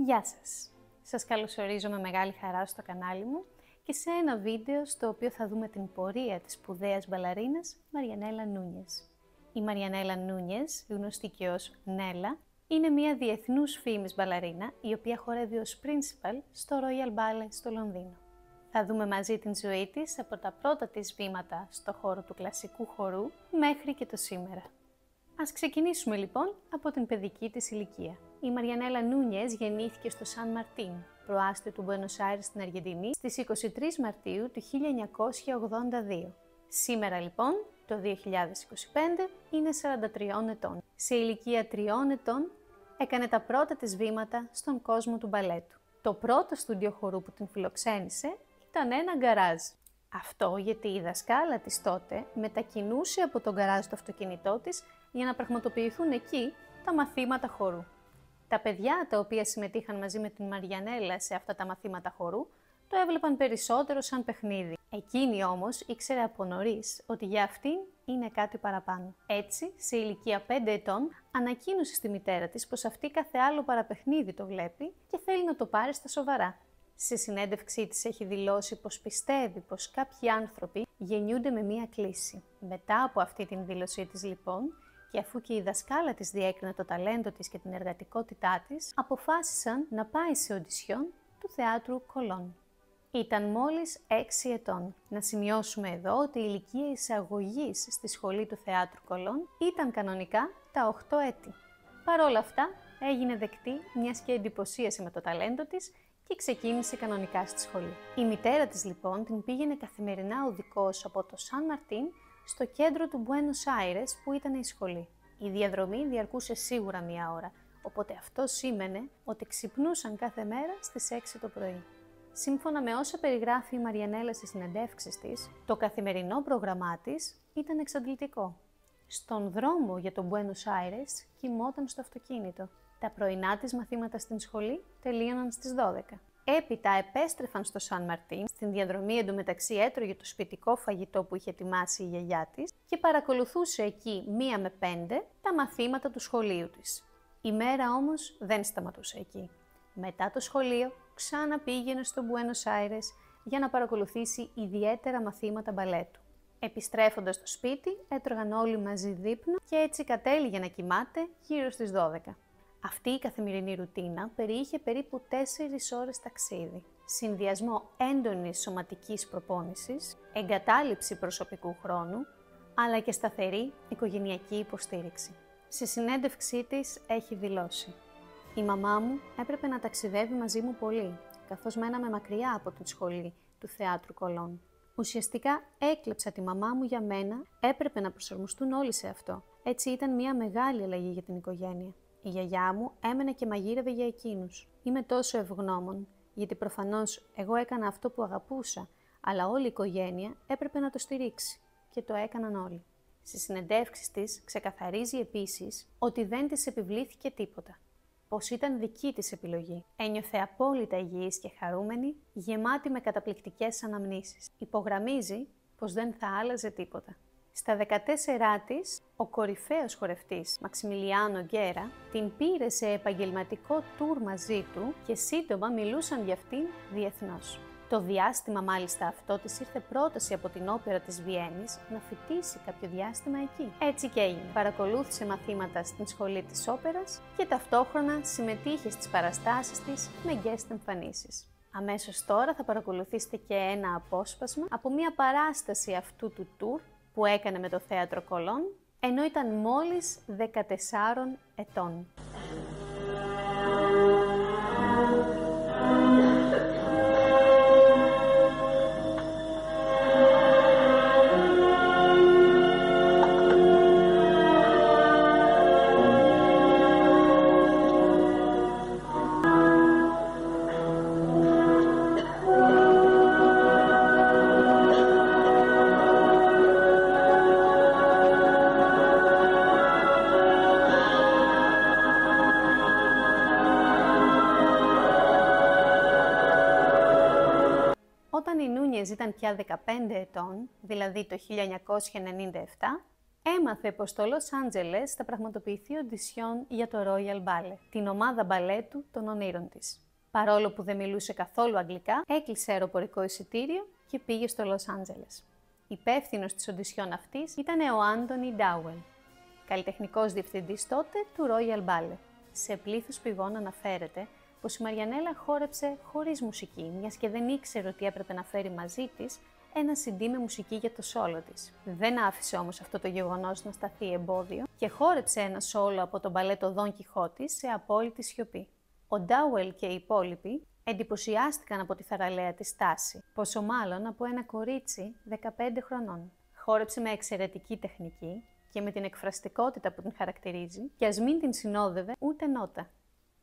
Γεια σας! Σας καλωσορίζω με μεγάλη χαρά στο κανάλι μου και σε ένα βίντεο στο οποίο θα δούμε την πορεία της σπουδαίας μπαλαρίνας Μαριανέλα Νούνιες. Η Μαριανέλα Νούνιες, γνωστή και ως Νέλα, είναι μια διεθνούς φήμης μπαλαρίνα η οποία χορεύει ως principal στο Royal Ballet στο Λονδίνο. Θα δούμε μαζί την ζωή της από τα πρώτα της βήματα στο χώρο του κλασικού χορού μέχρι και το σήμερα. Ας ξεκινήσουμε λοιπόν από την παιδική της ηλικία. Η Μαριανέλα Νούνιες γεννήθηκε στο Σαν Μαρτίν, προάστιο του Μπουένος Άιρες στην Αργεντινή, στις 23 Μαρτίου του 1982. Σήμερα λοιπόν, το 2025, είναι 43 ετών. Σε ηλικία 3 ετών έκανε τα πρώτα της βήματα στον κόσμο του μπαλέτου. Το πρώτο στούντιο χορού που την φιλοξένησε ήταν ένα γκαράζ. Αυτό γιατί η δασκάλα της τότε μετακινούσε από το γκαράζ το αυτοκίνητό της για να πραγματοποιηθούν εκεί τα μαθήματα χορού. Τα παιδιά τα οποία συμμετείχαν μαζί με την Μαριανέλα σε αυτά τα μαθήματα χορού το έβλεπαν περισσότερο σαν παιχνίδι. Εκείνη όμως ήξερε από νωρίς ότι για αυτήν είναι κάτι παραπάνω. Έτσι, σε ηλικία 5 ετών, ανακοίνωσε στη μητέρα της πως αυτή κάθε άλλο παραπαιχνίδι το βλέπει και θέλει να το πάρει στα σοβαρά. Σε συνέντευξή της έχει δηλώσει πως πιστεύει πως κάποιοι άνθρωποι γεννιούνται με μία κλίση. Μετά από αυτή την δήλωσή της λοιπόν, και αφού και η δασκάλα της διέκρινε το ταλέντο της και την εργατικότητά της, αποφάσισαν να πάει σε οντισιόν του θεάτρου Κολόν. Ήταν μόλις 6 ετών. Να σημειώσουμε εδώ ότι η ηλικία εισαγωγής στη σχολή του θεάτρου Κολόν ήταν κανονικά τα 8 έτη. Παρ' όλα αυτά, έγινε δεκτή μιας και εντυπωσίασε με το ταλέντο της και ξεκίνησε κανονικά στη σχολή. Η μητέρα της λοιπόν την πήγαινε καθημερινά οδικός από το Σαν Μαρτίν στο κέντρο του Μπουένος Άιρες που ήταν η σχολή. Η διαδρομή διαρκούσε σίγουρα μία ώρα, οπότε αυτό σήμαινε ότι ξυπνούσαν κάθε μέρα στις 6 το πρωί. Σύμφωνα με όσα περιγράφει η Μαριανέλα στις συνεντεύξεις της, το καθημερινό πρόγραμμά της ήταν εξαντλητικό. Στον δρόμο για το Μπουένος Άιρες κοιμόταν στο αυτοκίνητο. Τα πρωινά της μαθήματα στην σχολή τελείωναν στις 12. Έπειτα επέστρεφαν στο Σαν Μαρτίν, στην διαδρομή εντωμεταξύ έτρωγε το σπιτικό φαγητό που είχε ετοιμάσει η γιαγιά της και παρακολουθούσε εκεί 1 με 5 τα μαθήματα του σχολείου της. Η μέρα όμως δεν σταματούσε εκεί. Μετά το σχολείο ξανά πήγαινε στο Μπουένος Άιρες για να παρακολουθήσει ιδιαίτερα μαθήματα μπαλέτου. Επιστρέφοντας στο σπίτι έτρωγαν όλοι μαζί δείπνο και έτσι κατέληγε να κοιμάται γύρω στις 12. Αυτή η καθημερινή ρουτίνα περιείχε περίπου 4 ώρες ταξίδι, συνδυασμό έντονης σωματικής προπόνησης, εγκατάλειψη προσωπικού χρόνου, αλλά και σταθερή οικογενειακή υποστήριξη. Στη συνέντευξή της έχει δηλώσει «Η μαμά μου έπρεπε να ταξιδεύει μαζί μου πολύ, καθώς μέναμε μακριά από την σχολή του θεάτρου Κολόν. Ουσιαστικά έκλεψα τη μαμά μου για μένα, έπρεπε να προσαρμοστούν όλοι σε αυτό. Έτσι ήταν μια μεγάλη αλλαγή για την οικογένεια. Η γιαγιά μου έμενε και μαγείρευε για εκείνους. Είμαι τόσο ευγνώμων, γιατί προφανώς εγώ έκανα αυτό που αγαπούσα, αλλά όλη η οικογένεια έπρεπε να το στηρίξει και το έκαναν όλοι». Στις συνεντεύξεις της ξεκαθαρίζει επίσης ότι δεν της επιβλήθηκε τίποτα. Πως ήταν δική της επιλογή. Ένιωθε απόλυτα υγιής και χαρούμενη, γεμάτη με καταπληκτικές αναμνήσεις. Υπογραμμίζει πως δεν θα άλλαζε τίποτα. Στα 14 της, ο κορυφαίος χορευτής Μαξιμιλιάνο Γκέρα την πήρε σε επαγγελματικό τουρ μαζί του και σύντομα μιλούσαν για αυτήν διεθνώς. Το διάστημα μάλιστα αυτό της ήρθε πρόταση από την όπερα της Βιέννης να φοιτήσει κάποιο διάστημα εκεί. Έτσι και έγινε. Παρακολούθησε μαθήματα στην σχολή της όπερας και ταυτόχρονα συμμετείχε στις παραστάσεις της με guest εμφανίσεις. Αμέσως τώρα θα παρακολουθήσετε και ένα απόσπασμα από μια παράσταση αυτού του τουρ που έκανε με το θέατρο Κολόν, ενώ ήταν μόλις 14 ετών. Όταν η Νούνιες ήταν πια 15 ετών, δηλαδή το 1997, έμαθε πως στο Λος Άντζελες θα πραγματοποιηθεί οντισιόν για το Royal Ballet, την ομάδα μπαλέτου των ονείρων της. Παρόλο που δεν μιλούσε καθόλου αγγλικά, έκλεισε αεροπορικό εισιτήριο και πήγε στο Λος Άντζελες. Υπεύθυνος της οντισιόν αυτής ήταν ο Άντονι Ντάουελ, καλλιτεχνικός διευθυντής τότε του Royal Ballet. Σε πλήθος πηγών αναφέρεται πως η Μαριανέλα χόρεψε χωρίς μουσική, μιας και δεν ήξερε ότι έπρεπε να φέρει μαζί της ένα CD με μουσική για το σόλο της. Δεν άφησε όμως αυτό το γεγονός να σταθεί εμπόδιο και χόρεψε ένα σόλο από τον μπαλέτο Δον Κιχώτη σε απόλυτη σιωπή. Ο Ντάουελ και οι υπόλοιποι εντυπωσιάστηκαν από τη θαραλέα της στάση, πόσο μάλλον από ένα κορίτσι 15 χρονών. Χόρεψε με εξαιρετική τεχνική και με την εκφραστικότητα που την χαρακτηρίζει και ας μην την συνόδευε ούτε νότα.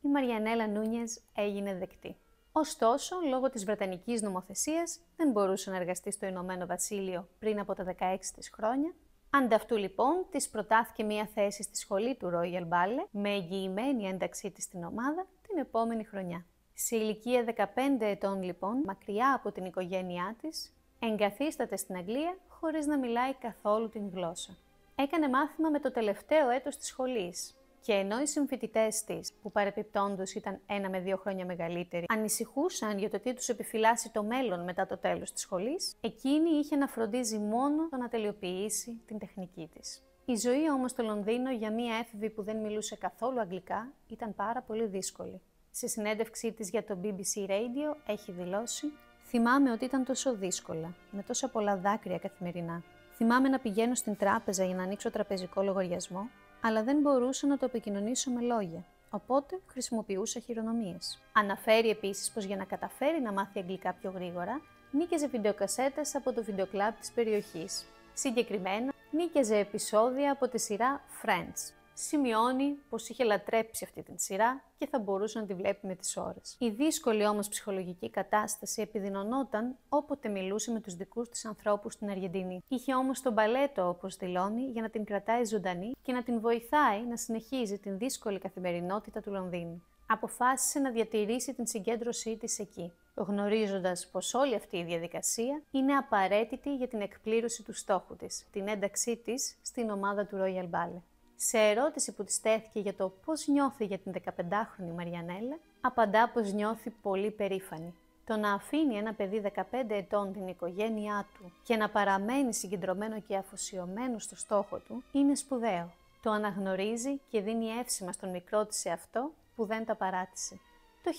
Η Μαριανέλα Νούνιες έγινε δεκτή. Ωστόσο, λόγω της βρετανικής νομοθεσίας, δεν μπορούσε να εργαστεί στο Ηνωμένο Βασίλειο πριν από τα 16 της χρόνια. Ανταυτού λοιπόν, της προτάθηκε μία θέση στη σχολή του Royal Ballet με εγγυημένη ένταξή της στην ομάδα την επόμενη χρονιά. Σε ηλικία 15 ετών λοιπόν, μακριά από την οικογένειά της, εγκαθίσταται στην Αγγλία χωρίς να μιλάει καθόλου την γλώσσα. Έκανε μάθημα με το τελευταίο έτος της σχολής. Και ενώ οι συμφοιτητές της, που παρεπιπτόντως ήταν 1 με 2 χρόνια μεγαλύτεροι, ανησυχούσαν για το τι τους επιφυλάσσει το μέλλον μετά το τέλος της σχολής, εκείνη είχε να φροντίζει μόνο το να τελειοποιήσει την τεχνική της. Η ζωή όμως στο Λονδίνο για μία έφηβη που δεν μιλούσε καθόλου αγγλικά ήταν πάρα πολύ δύσκολη. Σε συνέντευξή της για το BBC Radio έχει δηλώσει «Θυμάμαι ότι ήταν τόσο δύσκολα, με τόσα πολλά δάκρυα καθημερινά. Θυμάμαι να πηγαίνω στην τράπεζα για να ανοίξω τραπεζικό λογαριασμό, αλλά δεν μπορούσα να το επικοινωνήσω με λόγια, οπότε χρησιμοποιούσα χειρονομίες». Αναφέρει επίσης πως για να καταφέρει να μάθει αγγλικά πιο γρήγορα, νίκιαζε βιντεοκασέτες από το βιντεοκλαμπ της περιοχής. Συγκεκριμένα, νίκιαζε επεισόδια από τη σειρά Friends. Σημειώνει πως είχε λατρέψει αυτή την σειρά και θα μπορούσε να τη βλέπει με τις ώρες. Η δύσκολη όμως ψυχολογική κατάσταση επιδεινωνόταν όποτε μιλούσε με τους δικούς της ανθρώπους στην Αργεντινή. Είχε όμως το μπαλέτο, όπως δηλώνει, για να την κρατάει ζωντανή και να την βοηθάει να συνεχίζει την δύσκολη καθημερινότητα του Λονδίνου. Αποφάσισε να διατηρήσει την συγκέντρωσή της εκεί, γνωρίζοντας πως όλη αυτή η διαδικασία είναι απαραίτητη για την εκπλήρωση του στόχου της, την ένταξή της στην ομάδα του Royal Ballet. Σε ερώτηση που της τέθηκε για το πώς νιώθει για την 15χρονη Μαριανέλα, απαντά πως νιώθει πολύ περήφανη. Το να αφήνει ένα παιδί 15 ετών την οικογένειά του και να παραμένει συγκεντρωμένο και αφοσιωμένο στο στόχο του είναι σπουδαίο. Το αναγνωρίζει και δίνει εύσημα στον μικρό της εαυτό που δεν τα παράτησε. Το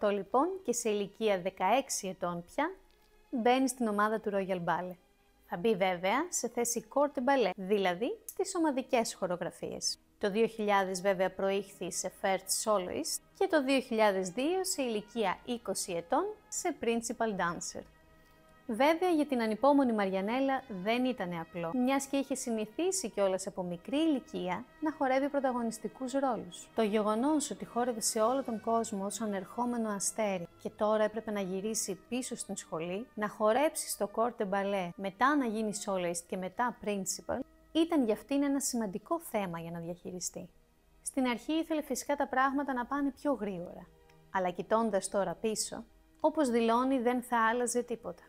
1998 λοιπόν και σε ηλικία 16 ετών πια μπαίνει στην ομάδα του Royal Ballet. Θα μπει βέβαια σε θέση corps de ballet, δηλαδή στις ομαδικές χορογραφίες. Το 2000 βέβαια προήχθη σε first soloist και το 2002 σε ηλικία 20 ετών σε principal dancer. Βέβαια για την ανυπόμονη Μαριανέλα δεν ήταν απλό, μιας και είχε συνηθίσει κιόλας από μικρή ηλικία να χορεύει πρωταγωνιστικούς ρόλους. Το γεγονός ότι χόρευε σε όλο τον κόσμο ως ανερχόμενο αστέρι και τώρα έπρεπε να γυρίσει πίσω στην σχολή, να χορέψει στο corps de ballet, μετά να γίνει soloist και μετά principal, ήταν για αυτήν ένα σημαντικό θέμα για να διαχειριστεί. Στην αρχή ήθελε φυσικά τα πράγματα να πάνε πιο γρήγορα, αλλά κοιτώντας τώρα πίσω, όπως δηλώνει δεν θα άλλαζε τίποτα.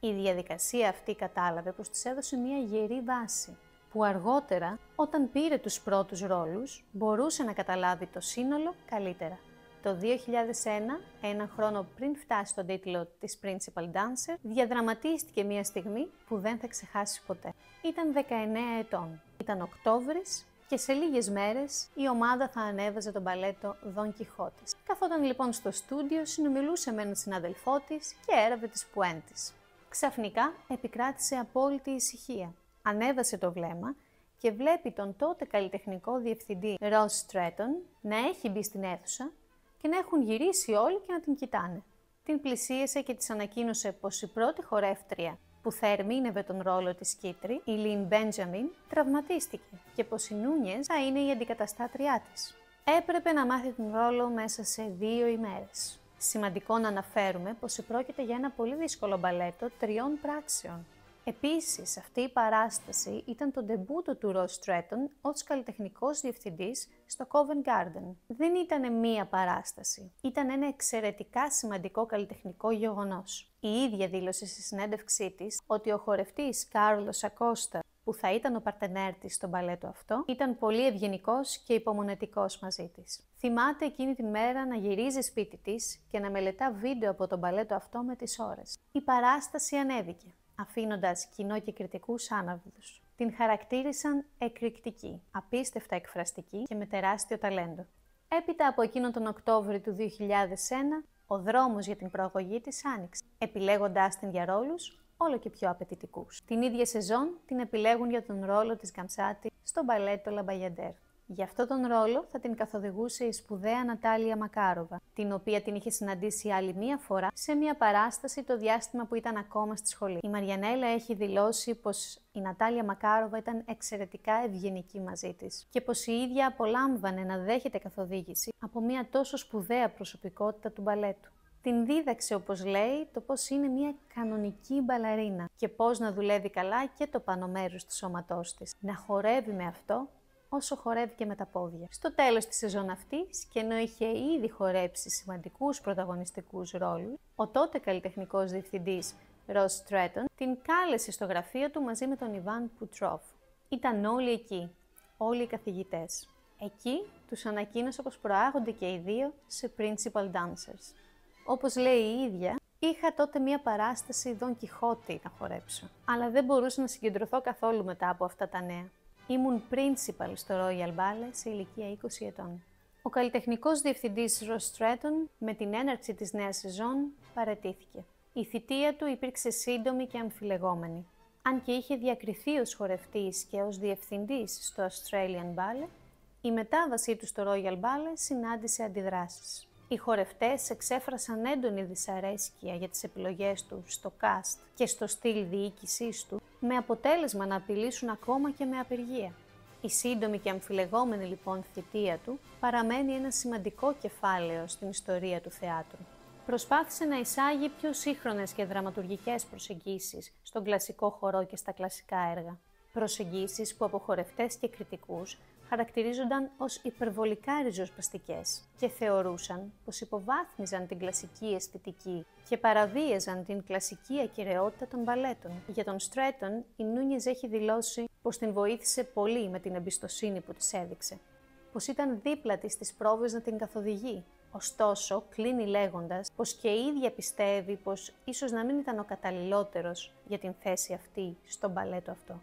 Η διαδικασία αυτή κατάλαβε πως της έδωσε μια γερή βάση, που αργότερα, όταν πήρε τους πρώτους ρόλους, μπορούσε να καταλάβει το σύνολο καλύτερα. Το 2001, ένα χρόνο πριν φτάσει στον τίτλο της Principal Dancer, διαδραματίστηκε μια στιγμή που δεν θα ξεχάσει ποτέ. Ήταν 19 ετών. Ήταν Οκτώβρης και σε λίγες μέρες η ομάδα θα ανέβαζε τον μπαλέτο Δον Κιχώτης. Καθόταν λοιπόν στο στούντιο, συνομιλούσε με έναν συναδελφό της και έραβε τις πουέντες. Ξαφνικά επικράτησε απόλυτη ησυχία. Ανέβασε το βλέμμα και βλέπει τον τότε καλλιτεχνικό διευθυντή Ross Stratton να έχει μπει στην αίθουσα και να έχουν γυρίσει όλοι και να την κοιτάνε. Την πλησίασε και της ανακοίνωσε πως η πρώτη χορεύτρια που θα ερμήνευε τον ρόλο της Κίτρι, η Lynn Benjamin, τραυματίστηκε και πως η Νούνιες θα είναι η αντικαταστάτριά της. Έπρεπε να μάθει τον ρόλο μέσα σε 2 ημέρες. Σημαντικό να αναφέρουμε πως πρόκειται για ένα πολύ δύσκολο μπαλέτο 3 πράξεων. Επίσης, αυτή η παράσταση ήταν το ντεμπούτο του Ross Stratton ως καλλιτεχνικός διευθυντής στο Covent Garden. Δεν ήταν μία παράσταση, ήταν ένα εξαιρετικά σημαντικό καλλιτεχνικό γεγονός. Η ίδια δήλωσε στη συνέντευξή της ότι ο χορευτής Κάρλος Ακώστα που θα ήταν ο παρτενέρ της στο μπαλέτο αυτό, ήταν πολύ ευγενικός και υπομονετικός μαζί της. Θυμάται εκείνη την μέρα να γυρίζει σπίτι της και να μελετά βίντεο από το μπαλέτο αυτό με τις ώρες. Η παράσταση ανέβηκε, αφήνοντας κοινό και κριτικούς άναυδους. Την χαρακτήρισαν εκρηκτική, απίστευτα εκφραστική και με τεράστιο ταλέντο. Έπειτα από εκείνον τον Οκτώβριο του 2001, ο δρόμος για την προαγωγή της άνοιξε, επιλέγοντάς την για ρόλους όλο και πιο απαιτητικούς. Την ίδια σεζόν την επιλέγουν για τον ρόλο της Γκαμσάτη στο μπαλέτο Λαμπαγιαντέρ. Για αυτόν τον ρόλο θα την καθοδηγούσε η σπουδαία Νατάλια Μακάροβα, την οποία την είχε συναντήσει άλλη μία φορά σε μία παράσταση το διάστημα που ήταν ακόμα στη σχολή. Η Μαριανέλα έχει δηλώσει πως η Νατάλια Μακάροβα ήταν εξαιρετικά ευγενική μαζί της και πως η ίδια απολάμβανε να δέχεται καθοδήγηση από μία τόσο σπουδαία προσωπικότητα του μπαλέτου. Την δίδαξε, όπως λέει, το πώς είναι μια κανονική μπαλαρίνα και πώς να δουλεύει καλά και το πάνω μέρος του σώματός της. Να χορεύει με αυτό όσο χορεύει και με τα πόδια. Στο τέλος της σεζόν αυτής, και ενώ είχε ήδη χορέψει σημαντικούς πρωταγωνιστικούς ρόλους, ο τότε καλλιτεχνικός διευθυντής Ρος Στρέτον την κάλεσε στο γραφείο του μαζί με τον Ιβάν Πουτρόφ. Ήταν όλοι εκεί, όλοι οι καθηγητές. Εκεί τους ανακοίνωσε πως προάγονται και οι δύο σε principal dancers. Όπως λέει η ίδια, είχα τότε μία παράσταση Δον Κιχώτη να χορέψω, αλλά δεν μπορούσα να συγκεντρωθώ καθόλου μετά από αυτά τα νέα. Ήμουν principal στο Royal Ballet σε ηλικία 20 ετών. Ο καλλιτεχνικός διευθυντής Ρος Στρέτον, με την έναρξη της νέας σεζόν, παραιτήθηκε. Η θητεία του υπήρξε σύντομη και αμφιλεγόμενη. Αν και είχε διακριθεί ως χορευτής και ως διευθυντής στο Australian Ballet, η μετάβασή του στο Royal Ballet συνάντησε αντιδράσεις. Οι χορευτές εξέφρασαν έντονη δυσαρέσκεια για τις επιλογές του στο cast και στο στυλ διοίκησής του, με αποτέλεσμα να απειλήσουν ακόμα και με απεργία. Η σύντομη και αμφιλεγόμενη λοιπόν θητεία του παραμένει ένα σημαντικό κεφάλαιο στην ιστορία του θεάτρου. Προσπάθησε να εισάγει πιο σύγχρονες και δραματουργικές προσεγγίσεις στον κλασικό χορό και στα κλασικά έργα. Προσεγγίσεις που από χορευτές και κριτικούς χαρακτηρίζονταν ως υπερβολικά ριζοσπαστικές και θεωρούσαν πως υποβάθμιζαν την κλασική αισθητική και παραβίαζαν την κλασική ακεραιότητα των μπαλέτων. Για τον Στρέτον, η Νούνιες έχει δηλώσει πως την βοήθησε πολύ με την εμπιστοσύνη που της έδειξε, πως ήταν δίπλα της στις πρόβες να την καθοδηγεί. Ωστόσο, κλείνει λέγοντας πως και η ίδια πιστεύει πως ίσως να μην ήταν ο καταλληλότερος για την θέση αυτή στο μπαλέτο αυτό.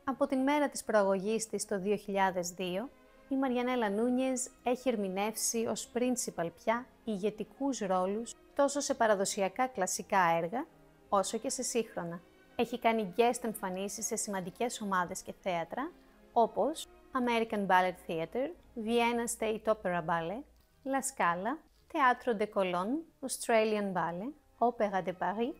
Από την μέρα της προαγωγής της το 2002, η Μαριανέλα Νούνιες έχει ερμηνεύσει ως principal πια ηγετικούς ρόλους τόσο σε παραδοσιακά κλασικά έργα, όσο και σε σύγχρονα. Έχει κάνει guest εμφανίσεις σε σημαντικές ομάδες και θέατρα, όπως American Ballet Theatre, Vienna State Opera Ballet, La Scala, Théâtre de Cologne, Australian Ballet, Opéra de Paris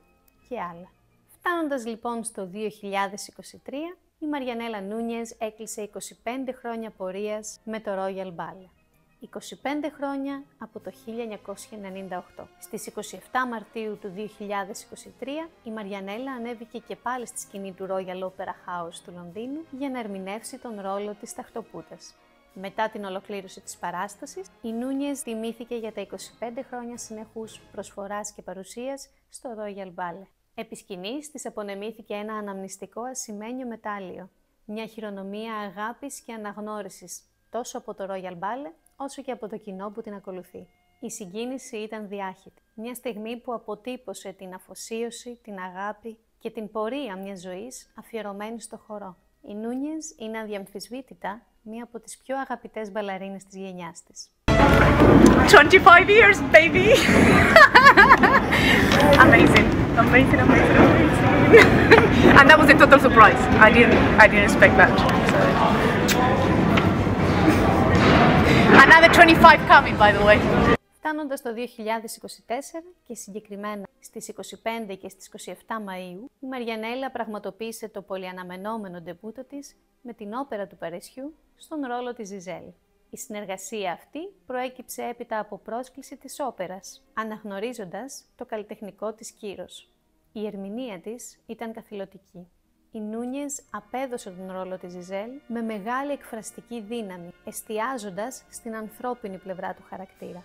και άλλα. Φτάνοντας λοιπόν στο 2023, η Μαριανέλα Νούνιες έκλεισε 25 χρόνια πορείας με το Royal Ballet. 25 χρόνια από το 1998. Στις 27 Μαρτίου του 2023, η Μαριανέλα ανέβηκε και πάλι στη σκηνή του Royal Opera House του Λονδίνου για να ερμηνεύσει τον ρόλο της Ταχτοπούτας. Μετά την ολοκλήρωση της παράστασης, η Νούνιες τιμήθηκε για τα 25 χρόνια συνεχούς προσφοράς και παρουσίας στο Royal Ballet. Επί σκηνής της απονεμήθηκε ένα αναμνηστικό ασημένιο μετάλλιο, μια χειρονομία αγάπης και αναγνώρισης τόσο από το Royal Ballet όσο και από το κοινό που την ακολουθεί. Η συγκίνηση ήταν διάχυτη, μια στιγμή που αποτύπωσε την αφοσίωση, την αγάπη και την πορεία μιας ζωής αφιερωμένη στο χορό. Η Νούνιες είναι αδιαμφισβήτητα μία από τις πιο αγαπητές μπαλαρίνες της γενιάς της. 25 years, baby! Amazing. Amazing, amazing, amazing. And that was a total surprise. I didn't expect that. So. Another 25 coming, by the way. Φτάνοντας το 2024 και συγκεκριμένα στις 25 και στις 27 Μαΐου, η Μαριανέλα πραγματοποίησε το πολυαναμενόμενο ντεμπούτο της με την όπερα του Παρισιού στον ρόλο της Ζιζέλ. Η συνεργασία αυτή προέκυψε έπειτα από πρόσκληση της όπερας, αναγνωρίζοντας το καλλιτεχνικό της κύρος. Η ερμηνεία της ήταν καθηλωτική. Η Νούνιες απέδωσε τον ρόλο της Ζιζέλ με μεγάλη εκφραστική δύναμη, εστιάζοντας στην ανθρώπινη πλευρά του χαρακτήρα.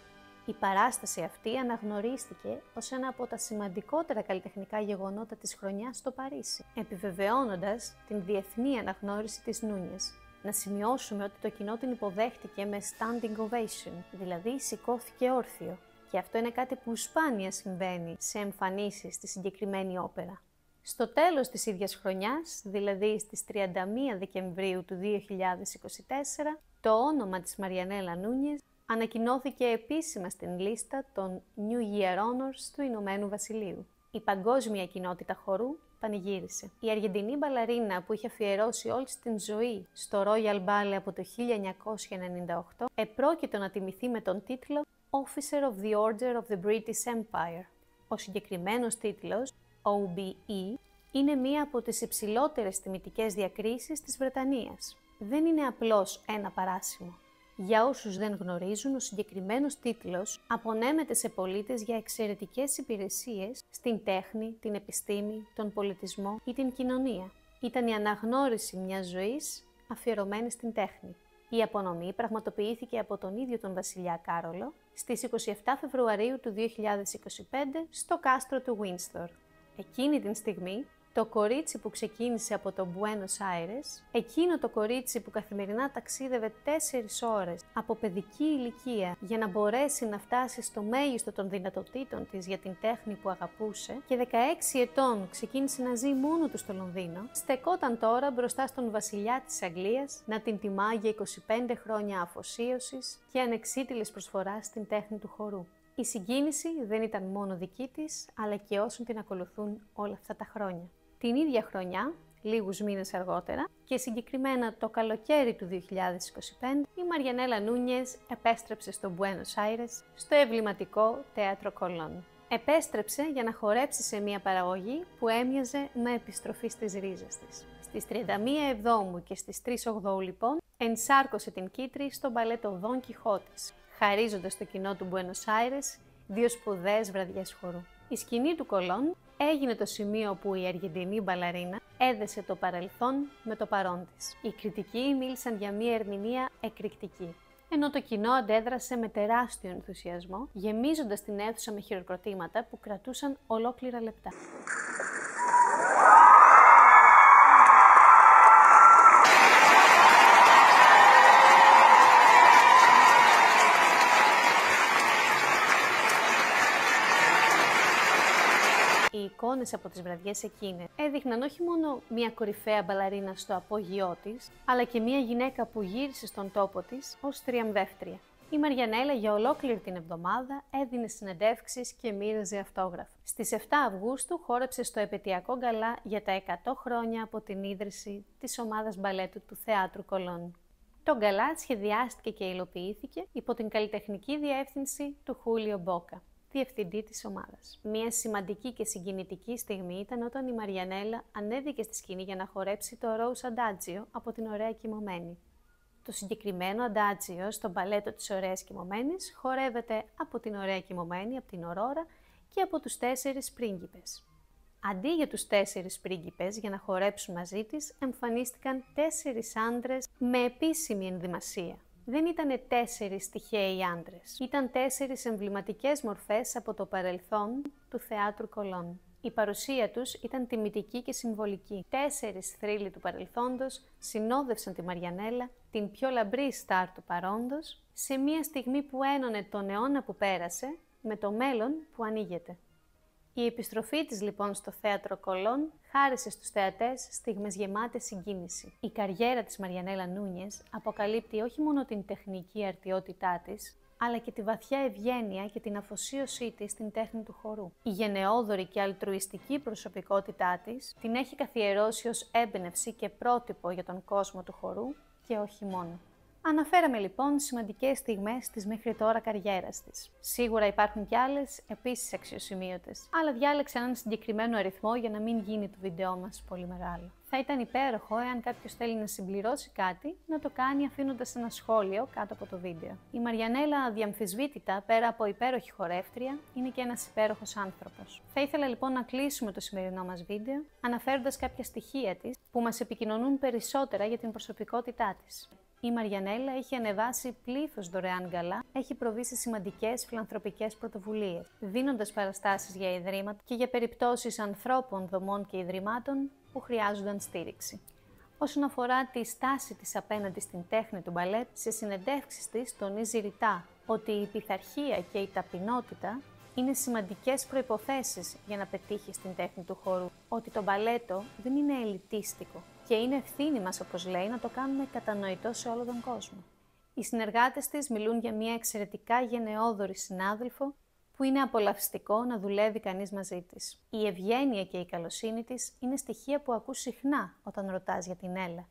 Η παράσταση αυτή αναγνωρίστηκε ως ένα από τα σημαντικότερα καλλιτεχνικά γεγονότα της χρονιάς στο Παρίσι, επιβεβαιώνοντας την διεθνή αναγνώριση της Νούνιες. Να σημειώσουμε ότι το κοινό την υποδέχτηκε με standing ovation, δηλαδή σηκώθηκε όρθιο. Και αυτό είναι κάτι που σπάνια συμβαίνει σε εμφανίσεις στη συγκεκριμένη όπερα. Στο τέλος της ίδιας χρονιάς, δηλαδή στις 31 Δεκεμβρίου του 2024, το όνομα της Μαριανέλα Νούνιες ανακοινώθηκε επίσημα στην λίστα των New Year Honors του Ηνωμένου Βασιλείου. Η παγκόσμια κοινότητα χορού πανηγύρισε. Η Αργεντινή μπαλαρίνα που είχε αφιερώσει όλη την ζωή στο Royal Ballet από το 1998 επρόκειτο να τιμηθεί με τον τίτλο Officer of the Order of the British Empire. Ο συγκεκριμένος τίτλος, OBE, είναι μία από τις υψηλότερες τιμητικές διακρίσεις της Βρετανίας. Δεν είναι απλώς ένα παράσημο. Για όσους δεν γνωρίζουν, ο συγκεκριμένος τίτλος απονέμεται σε πολίτες για εξαιρετικές υπηρεσίες στην τέχνη, την επιστήμη, τον πολιτισμό ή την κοινωνία. Ήταν η αναγνώριση μιας ζωής αφιερωμένη στην τέχνη. Η απονομή πραγματοποιήθηκε από τον ίδιο τον βασιλιά Κάρολο στις 27 Φεβρουαρίου του 2025 στο κάστρο του Windsor. Εκείνη την στιγμή, το κορίτσι που ξεκίνησε από το Buenos Aires, εκείνο το κορίτσι που καθημερινά ταξίδευε 4 ώρες από παιδική ηλικία για να μπορέσει να φτάσει στο μέγιστο των δυνατοτήτων της για την τέχνη που αγαπούσε και 16 ετών ξεκίνησε να ζει μόνο του στο Λονδίνο, στεκόταν τώρα μπροστά στον βασιλιά της Αγγλίας να την τιμά για 25 χρόνια αφοσίωσης και ανεξίτηλης προσφοράς στην τέχνη του χορού. Η συγκίνηση δεν ήταν μόνο δική της, αλλά και όσων την ακολουθούν όλα αυτά τα χρόνια. Την ίδια χρονιά, λίγους μήνες αργότερα, και συγκεκριμένα το καλοκαίρι του 2025, η Μαριανέλα Νούνιες επέστρεψε στο Buenos Aires, στο εμβληματικό Θέατρο Κολόν. Επέστρεψε για να χορέψει σε μια παραγωγή που έμοιαζε με επιστροφή στις ρίζες της. Στις 31 Εβδόμου και στις 3 Οκτώου, λοιπόν, ενσάρκωσε την Κίτρη στο μπαλέτο Δον Κιχώτης, χαρίζοντας στο κοινό του Buenos Aires 2 σπουδαίες βραδιές χορού. Η σκηνή του Κολόν έγινε το σημείο που η Αργεντινή μπαλαρίνα έδεσε το παρελθόν με το παρόν της. Οι κριτικοί μίλησαν για μια ερμηνεία εκρηκτική, ενώ το κοινό αντέδρασε με τεράστιο ενθουσιασμό, γεμίζοντας την αίθουσα με χειροκροτήματα που κρατούσαν ολόκληρα λεπτά. Οι εικόνες από τις βραδιές εκείνες έδειχναν όχι μόνο μια κορυφαία μπαλαρίνα στο απόγειό της, αλλά και μια γυναίκα που γύρισε στον τόπο της ως θριαμβεύτρια. Η Μαριανέλα για ολόκληρη την εβδομάδα έδινε συνεντεύξεις και μοίραζε αυτόγραφα. Στις 7 Αυγούστου χόρεψε στο επετειακό γκαλά για τα 100 χρόνια από την ίδρυση της ομάδας μπαλέτου του Θεάτρου Κολόν. Το γκαλά σχεδιάστηκε και υλοποιήθηκε υπό την καλλιτεχνική διεύθυνση του Χούλιο Μπόκα, διευθυντή της ομάδας. Μια σημαντική και συγκινητική στιγμή ήταν όταν η Μαριανέλα ανέβηκε στη σκηνή για να χορέψει το Rose Adagio από την Ωραία Κοιμωμένη. Το συγκεκριμένο Adagio στο μπαλέτο της Ωραίας Κοιμωμένης χορεύεται από την Ωραία Κοιμωμένη, από την Ορόρα και από τους 4 πρίγκιπες. Αντί για τους 4 πρίγκιπες για να χορέψουν μαζί της, εμφανίστηκαν 4 άντρες με επίσημη ενδυμασία. Δεν ήτανε 4 τυχαίοι άντρες. Ήταν 4 εμβληματικές μορφές από το παρελθόν του Θεάτρου Κολόν. Η παρουσία τους ήταν τιμητική και συμβολική. 4 θρύλοι του παρελθόντος συνόδευσαν τη Μαριανέλα, την πιο λαμπρή στάρ του παρόντος, σε μια στιγμή που ένωνε τον αιώνα που πέρασε με το μέλλον που ανοίγεται. Η επιστροφή της λοιπόν στο Θέατρο Κολόν χάρισε στους θεατές στιγμές γεμάτες συγκίνηση. Η καριέρα της Μαριανέλα Νούνιες αποκαλύπτει όχι μόνο την τεχνική αρτιότητά της, αλλά και τη βαθιά ευγένεια και την αφοσίωσή της στην τέχνη του χορού. Η γενναιόδορη και αλτρουιστική προσωπικότητά της την έχει καθιερώσει ως έμπνευση και πρότυπο για τον κόσμο του χορού και όχι μόνο. Αναφέραμε λοιπόν σημαντικές στιγμές της μέχρι τώρα καριέρας της. Σίγουρα υπάρχουν κι άλλες επίσης αξιοσημείωτες, αλλά διάλεξα έναν συγκεκριμένο αριθμό για να μην γίνει το βίντεό μας πολύ μεγάλο. Θα ήταν υπέροχο εάν κάποιος θέλει να συμπληρώσει κάτι, να το κάνει αφήνοντας ένα σχόλιο κάτω από το βίντεο. Η Μαριανέλα αδιαμφισβήτητα, πέρα από υπέροχη χορεύτρια, είναι και ένας υπέροχος άνθρωπος. Θα ήθελα λοιπόν να κλείσουμε το σημερινό μας βίντεο, αναφέροντας κάποια στοιχεία της που μας επικοινωνούν περισσότερα για την προσωπικότητά της. Η Μαριανέλα έχει ανεβάσει πλήθος δωρεάν γκαλά, έχει προβεί σε σημαντικές φιλανθρωπικές πρωτοβουλίες, δίνοντας παραστάσεις για ιδρύματα και για περιπτώσεις ανθρώπων, δομών και ιδρυμάτων που χρειάζονταν στήριξη. Όσον αφορά τη στάση της απέναντι στην τέχνη του μπαλέτ, σε συνεντεύξεις της τονίζει ρητά ότι η πειθαρχία και η ταπεινότητα είναι σημαντικές προϋποθέσεις για να πετύχει στην τέχνη του χορού. Ότι το μπαλέτο δεν είναι ελιτίστικο και είναι ευθύνη μας, όπως λέει, να το κάνουμε κατανοητό σε όλο τον κόσμο. Οι συνεργάτες της μιλούν για μια εξαιρετικά γενναιόδορη συνάδελφο που είναι απολαυστικό να δουλεύει κανείς μαζί της. Η ευγένεια και η καλοσύνη της είναι στοιχεία που ακούς συχνά όταν ρωτάς για την Έλλα.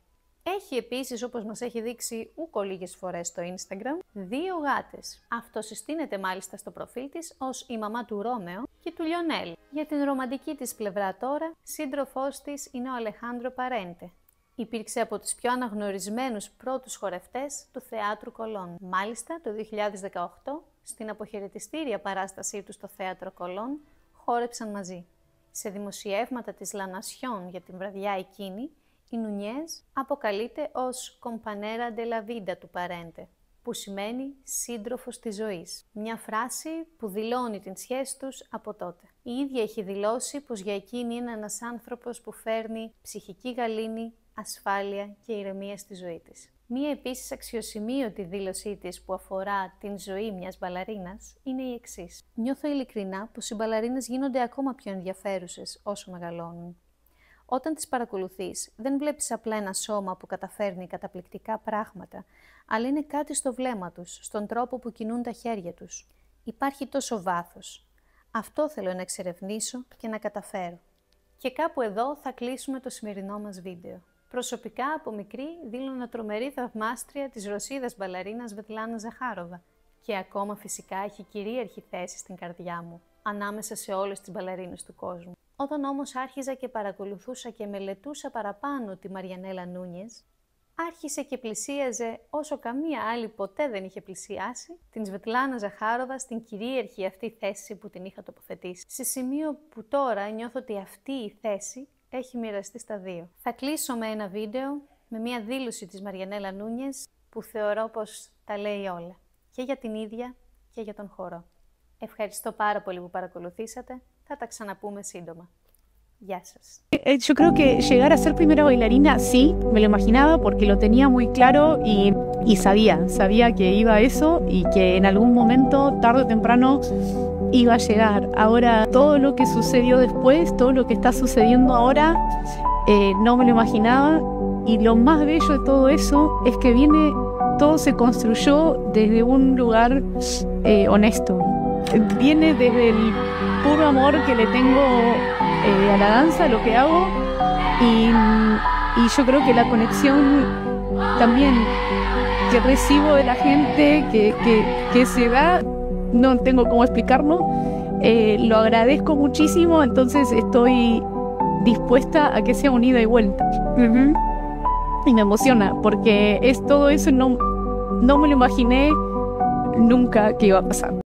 Έχει επίσης, όπως μας έχει δείξει ούκο λίγες φορές στο Instagram, 2 γάτες. Αυτοσυστήνεται μάλιστα στο προφίλ της ως η μαμά του Ρώμεο και του Λιονέλ. Για την ρομαντική της πλευρά τώρα, σύντροφός της είναι ο Αλεχάνδρο Παρέντε. Υπήρξε από τους πιο αναγνωρισμένους πρώτους χορευτές του Θεάτρου Κολών. Μάλιστα, το 2018, στην αποχαιρετιστήρια παράστασή του στο Θέατρο Κολών, χόρεψαν μαζί. Σε δημοσιεύματα της Λανασιόν για την βραδιά εκείνη, η Νουνιές αποκαλείται ως «Κομπανέρα ντε λα βίντα» του Παρέντε, που σημαίνει «σύντροφος της ζωής». Μια φράση που δηλώνει την σχέση τους από τότε. Η ίδια έχει δηλώσει πως για εκείνη είναι ένας άνθρωπος που φέρνει ψυχική γαλήνη, ασφάλεια και ηρεμία στη ζωή της. Μία επίσης αξιοσημείωτη δήλωσή της που αφορά την ζωή μιας μπαλαρίνας είναι η εξής. «Νιώθω ειλικρινά πως οι μπαλαρίνες γίνονται ακόμα πιο ενδιαφέρουσες όσο μεγαλώνουν. Όταν τις παρακολουθείς, δεν βλέπεις απλά ένα σώμα που καταφέρνει καταπληκτικά πράγματα, αλλά είναι κάτι στο βλέμμα τους, στον τρόπο που κινούν τα χέρια τους. Υπάρχει τόσο βάθος. Αυτό θέλω να εξερευνήσω και να καταφέρω». Και κάπου εδώ θα κλείσουμε το σημερινό μας βίντεο. Προσωπικά, από μικρή, δήλωνα τρομερή θαυμάστρια της Ρωσίδας μπαλαρίνας Σβετλάνα Ζαχάροβα και ακόμα φυσικά έχει κυρίαρχη θέση στην καρδιά μου, ανάμεσα σε όλες τις μπαλαρίνες του κόσμου. Όταν όμως άρχιζα και παρακολουθούσα και μελετούσα παραπάνω τη Μαριανέλα Νούνιες, άρχισε και πλησίαζε όσο καμία άλλη ποτέ δεν είχε πλησιάσει την Σβετλάνα Ζαχάροβα στην κυρίαρχη αυτή θέση που την είχα τοποθετήσει. Σε σημείο που τώρα νιώθω ότι αυτή η θέση έχει μοιραστεί στα 2. Θα κλείσω με ένα βίντεο με μια δήλωση της Μαριανέλα Νούνιες που θεωρώ πως τα λέει όλα. Και για την ίδια και για τον χορό. Ευχαριστώ πάρα πολύ που παρακολουθήσατε. Θα τα ξαναπούμε σύντομα. Γεια σας. Yo creo que llegar a ser primera bailarina, sí, me lo imaginaba porque lo tenía muy claro y sabía que iba a eso y que en algún momento, tarde o temprano, iba a llegar. Ahora, todo lo que sucedió después, todo lo que está sucediendo ahora, no me lo imaginaba. Y lo más bello de todo eso es que todo se construyó desde un lugar honesto. Viene desde el puro amor que le tengo a la danza, a lo que hago, y yo creo que la conexión también que recibo de la gente, que se da, no tengo cómo explicarlo, lo agradezco muchísimo, entonces estoy dispuesta a que sea un ida y vuelta. Y me emociona, porque es todo eso, no me lo imaginé nunca que iba a pasar.